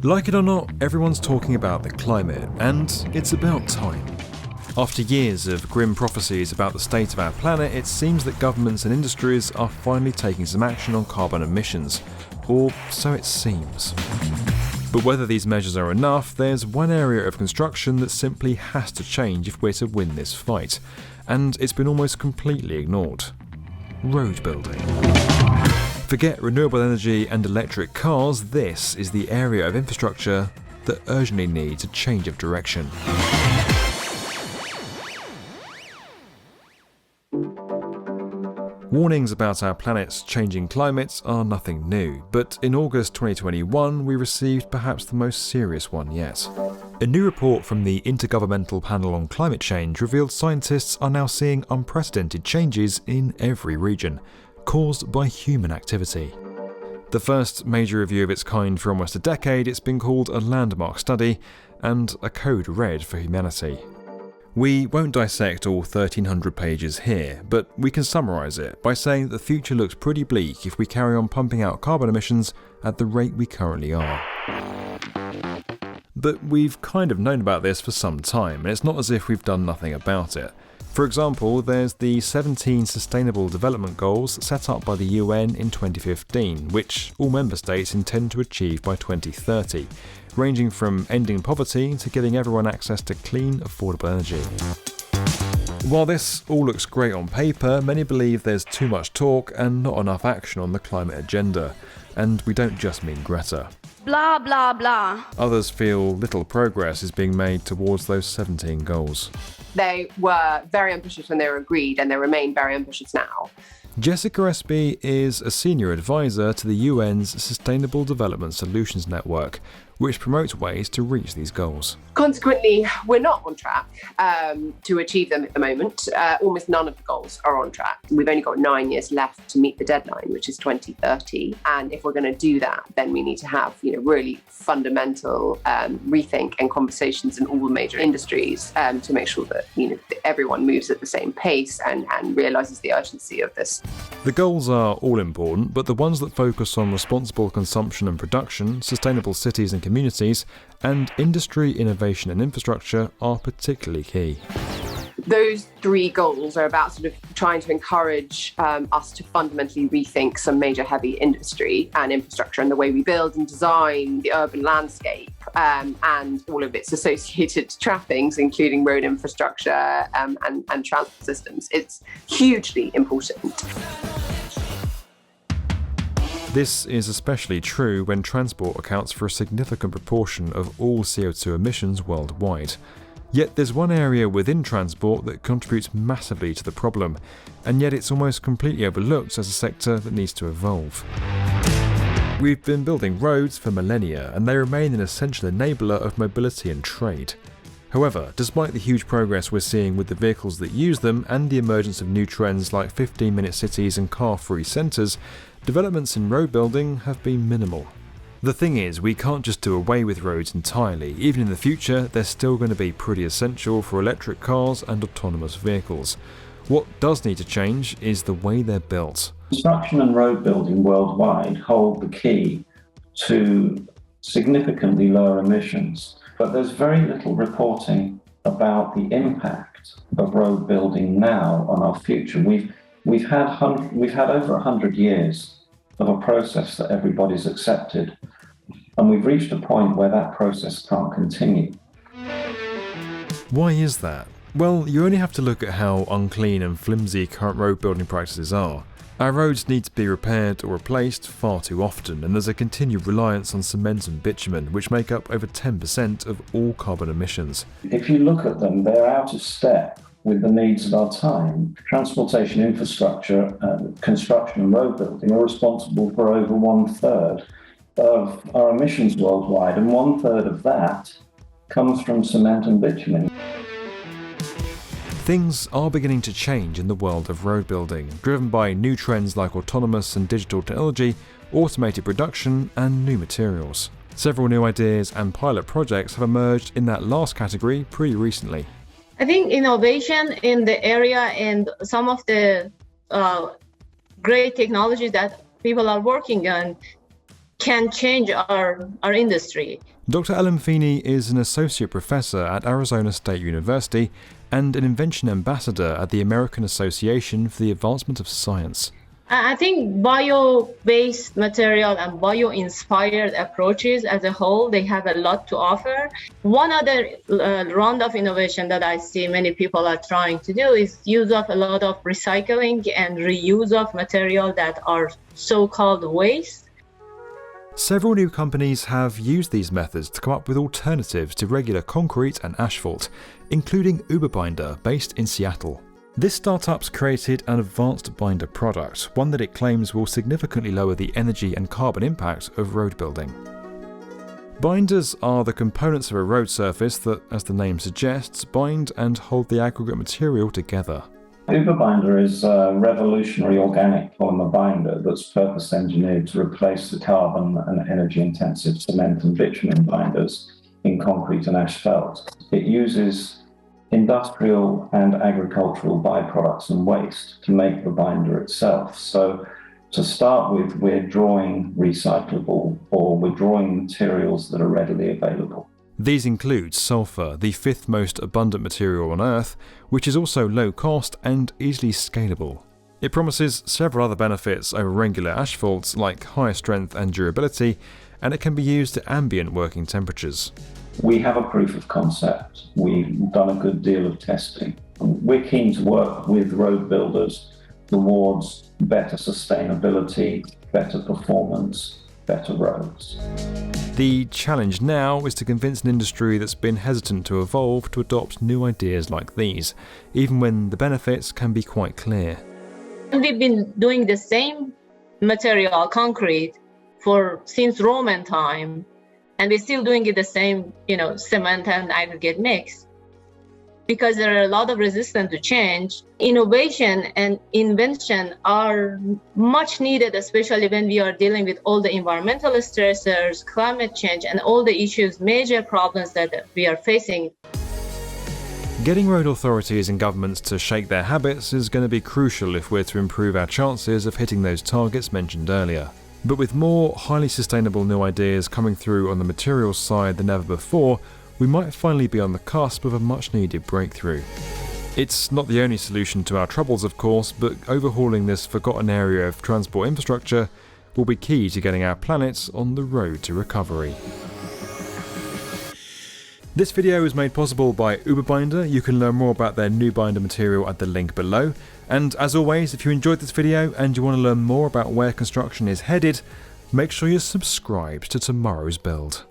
Like it or not, everyone's talking about the climate, and it's about time. After years of grim prophecies about the state of our planet, it seems that governments and industries are finally taking some action on carbon emissions, or so it seems. But whether these measures are enough, there's one area of construction that simply has to change if we're to win this fight, and it's been almost completely ignored. Road building. Forget renewable energy and electric cars, this is the area of infrastructure that urgently needs a change of direction. Warnings about our planet's changing climate are nothing new, but in August 2021 we received perhaps the most serious one yet. A new report from the Intergovernmental Panel on Climate Change revealed scientists are now seeing unprecedented changes in every region, caused by human activity. The first major review of its kind for almost a decade, it's been called a landmark study and a code red for humanity. We won't dissect all 1,300 pages here, but we can summarise it by saying that the future looks pretty bleak if we carry on pumping out carbon emissions at the rate we currently are. But we've kind of known about this for some time, and it's not as if we've done nothing about it. For example, there's the 17 Sustainable Development Goals set up by the UN in 2015, which all member states intend to achieve by 2030, ranging from ending poverty to getting everyone access to clean, affordable energy. While this all looks great on paper, many believe there's too much talk and not enough action on the climate agenda. And we don't just mean Greta. Blah, blah, blah. Others feel little progress is being made towards those 17 goals. They were very ambitious when they were agreed, and they remain very ambitious now. Jessica Espy is a senior advisor to the UN's Sustainable Development Solutions Network, which promotes ways to reach these goals. Consequently, we're not on track to achieve them at the moment. Almost none of the goals are on track. We've only got 9 years left to meet the deadline, which is 2030. And if we're going to do that, then we need to have, really fundamental rethink and conversations in all the major industries to make sure that, everyone moves at the same pace and realises the urgency of this. The goals are all important, but the ones that focus on responsible consumption and production, sustainable cities and communities, and industry, innovation and infrastructure are particularly key. Those three goals are about sort of trying to encourage us to fundamentally rethink some major heavy industry and infrastructure and the way we build and design the urban landscape and all of its associated trappings, including road infrastructure and transport systems. It's hugely important. This is especially true when transport accounts for a significant proportion of all CO2 emissions worldwide. Yet there's one area within transport that contributes massively to the problem, and yet it's almost completely overlooked as a sector that needs to evolve. We've been building roads for millennia, and they remain an essential enabler of mobility and trade. However, despite the huge progress we're seeing with the vehicles that use them and the emergence of new trends like 15-minute cities and car-free centres, developments in road building have been minimal. The thing is, we can't just do away with roads entirely. Even in the future, they're still going to be pretty essential for electric cars and autonomous vehicles. What does need to change is the way they're built. Construction and road building worldwide hold the key to significantly lower emissions, but there's very little reporting about the impact of road building now on our future. We've had over 100 years of a process that everybody's accepted, and we've reached a point where that process can't continue. Why is that? Well, you only have to look at how unclean and flimsy current road building practices are. Our roads need to be repaired or replaced far too often, and there's a continued reliance on cement and bitumen, which make up over 10% of all carbon emissions. If you look at them, they're out of step with the needs of our time. Transportation infrastructure, construction and road building are responsible for over 1/3 of our emissions worldwide, and 1/3 of that comes from cement and bitumen. Things are beginning to change in the world of road building, driven by new trends like autonomous and digital technology, automated production, and new materials. Several new ideas and pilot projects have emerged in that last category pretty recently. I think innovation in the area and some of the great technologies that people are working on can change our industry. Dr. Ellen Feeney is an associate professor at Arizona State University and an invention ambassador at the American Association for the Advancement of Science. I think bio-based material and bio-inspired approaches as a whole, they have a lot to offer. One other round of innovation that I see many people are trying to do is use of a lot of recycling and reuse of material that are so-called waste. Several new companies have used these methods to come up with alternatives to regular concrete and asphalt, including Uberbinder, based in Seattle. This startup's created an advanced binder product, one that it claims will significantly lower the energy and carbon impact of road building. Binders are the components of a road surface that, as the name suggests, bind and hold the aggregate material together. Uberbinder is a revolutionary organic polymer binder that's purpose engineered to replace the carbon and energy intensive cement and bitumen binders in concrete and asphalt. It uses industrial and agricultural byproducts and waste to make the binder itself. So to start with, we're drawing recyclable or we're drawing materials that are readily available. These include sulfur, the fifth most abundant material on Earth, which is also low cost and easily scalable. It promises several other benefits over regular asphalts like higher strength and durability, and it can be used at ambient working temperatures. We have a proof of concept. We've done a good deal of testing. We're keen to work with road builders towards better sustainability, better performance, better roads. The challenge now is to convince an industry that's been hesitant to evolve to adopt new ideas like these, even when the benefits can be quite clear. We've been doing the same material, concrete, since Roman time, and we're still doing it the same, cement and aggregate mix. Because there are a lot of resistance to change, innovation and invention are much needed, especially when we are dealing with all the environmental stressors, climate change, and all the issues, major problems that we are facing. Getting road authorities and governments to shake their habits is going to be crucial if we're to improve our chances of hitting those targets mentioned earlier. But with more highly sustainable new ideas coming through on the materials side than ever before, we might finally be on the cusp of a much-needed breakthrough. It's not the only solution to our troubles, of course, but overhauling this forgotten area of transport infrastructure will be key to getting our planet on the road to recovery. This video is made possible by Uberbinder. You can learn more about their new binder material at the link below. And as always, if you enjoyed this video and you want to learn more about where construction is headed, make sure you're subscribed to tomorrow's build.